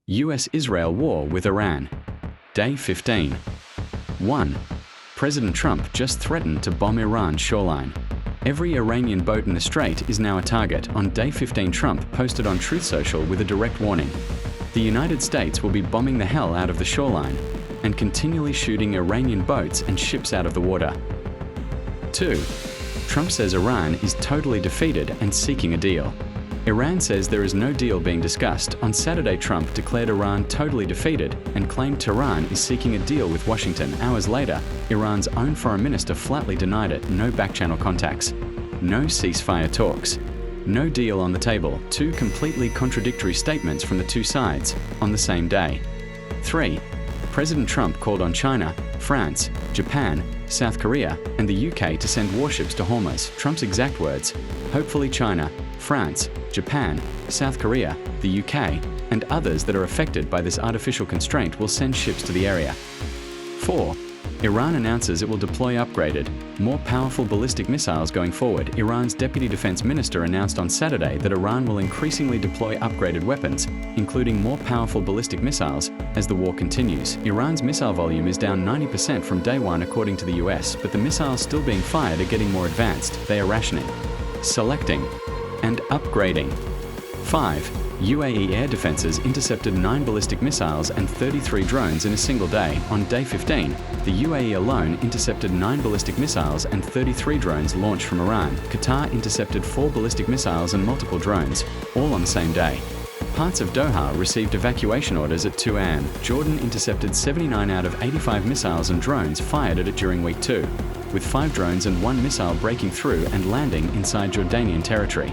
US-Israel war with Iran. Day 15. 1. President Trump just threatened to bomb Iran's shoreline. Every Iranian boat in the strait is now a target. On day 15, Trump posted on Truth Social with a direct warning. The United States will be bombing the hell out of the shoreline and continually shooting Iranian boats and ships out of the water. 2. Trump says Iran is totally defeated and seeking a deal. Iran says there is no deal being discussed. On Saturday, Trump declared Iran totally defeated and claimed Tehran is seeking a deal with Washington. Hours later, Iran's own foreign minister flatly denied it. No back-channel contacts. No ceasefire talks. No deal on the table. Two completely contradictory statements from the two sides on the same day. 3. President Trump called on China, France, Japan, South Korea, and the UK to send warships to Hormuz. Trump's exact words: hopefully China, France, Japan, South Korea, the UK, and others that are affected by this artificial constraint will send ships to the area. 4. Iran announces it will deploy upgraded, more powerful ballistic missiles going forward. Iran's deputy defense minister announced on Saturday that Iran will increasingly deploy upgraded weapons, including more powerful ballistic missiles, as the war continues. Iran's missile volume is down 90% from day one according to the US, but the missiles still being fired are getting more advanced. They are rationing, selecting, and upgrading. 5. UAE air defenses intercepted 9 ballistic missiles and 33 drones in a single day. On day 15, the UAE alone intercepted 9 ballistic missiles and 33 drones launched from Iran. Qatar intercepted 4 ballistic missiles and multiple drones, all on the same day. Parts of Doha received evacuation orders at 2 a.m. Jordan intercepted 79 out of 85 missiles and drones fired at it during week 2, with 5 drones and 1 missile breaking through and landing inside Jordanian territory.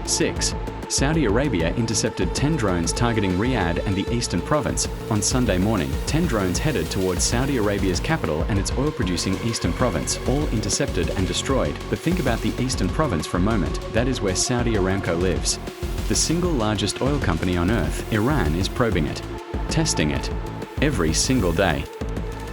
6. Saudi Arabia intercepted 10 drones targeting Riyadh and the eastern province. On Sunday morning, 10 drones headed towards Saudi Arabia's capital and its oil-producing eastern province, all intercepted and destroyed. But think about the eastern province for a moment. That is where Saudi Aramco lives. The single largest oil company on earth. Iran is probing it, testing it, every single day.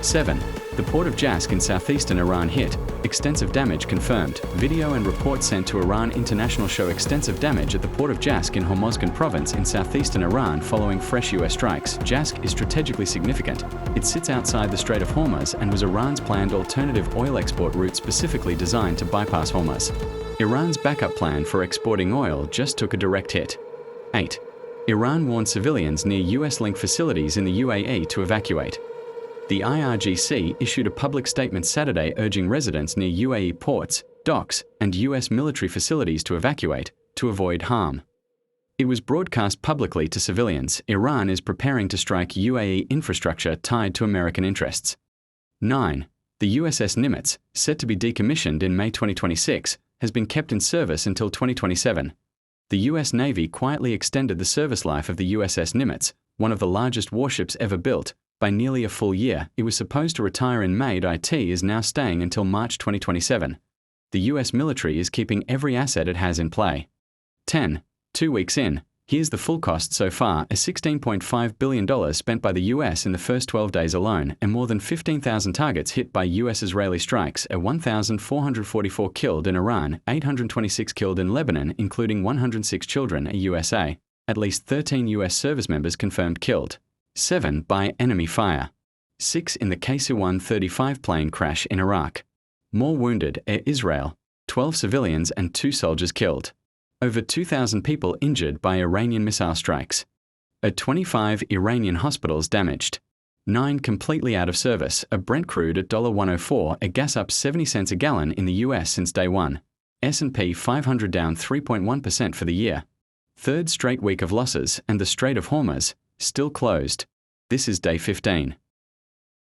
7. The port of Jask in southeastern Iran hit. Extensive damage confirmed. Video and reports sent to Iran International show extensive damage at the port of Jask in Hormozgan province in southeastern Iran following fresh US strikes. Jask is strategically significant. It sits outside the Strait of Hormuz and was Iran's planned alternative oil export route specifically designed to bypass Hormuz. Iran's backup plan for exporting oil just took a direct hit. 8. Iran warned civilians near US-linked facilities in the UAE to evacuate. The IRGC issued a public statement Saturday urging residents near UAE ports, docks, and US military facilities to evacuate to avoid harm. It was broadcast publicly to civilians. Iran is preparing to strike UAE infrastructure tied to American interests. 9. The USS Nimitz, set to be decommissioned in May 2026, has been kept in service until 2027. The US Navy quietly extended the service life of the USS Nimitz, one of the largest warships ever built, by nearly a full year. It was supposed to retire in May. It is now staying until March 2027. The US military is keeping every asset it has in play. 10. 2 weeks in, here's the full cost so far: a $16.5 billion spent by the US in the first 12 days alone, and more than 15,000 targets hit by US-Israeli strikes, 1,444 killed in Iran, 826 killed in Lebanon, including 106 children, USA. At least 13 US service members confirmed killed. 7 by enemy fire. 6 in the KC-135 plane crash in Iraq. More wounded, Air Israel. 12 civilians and 2 soldiers killed. Over 2,000 people injured by Iranian missile strikes. 25 Iranian hospitals damaged. 9 completely out of service. A Brent crude at $1.04, a gas up 70 cents a gallon in the US since day one. S&P 500 down 3.1% for the year. Third straight week of losses, and the Strait of Hormuz still closed. This is day 15.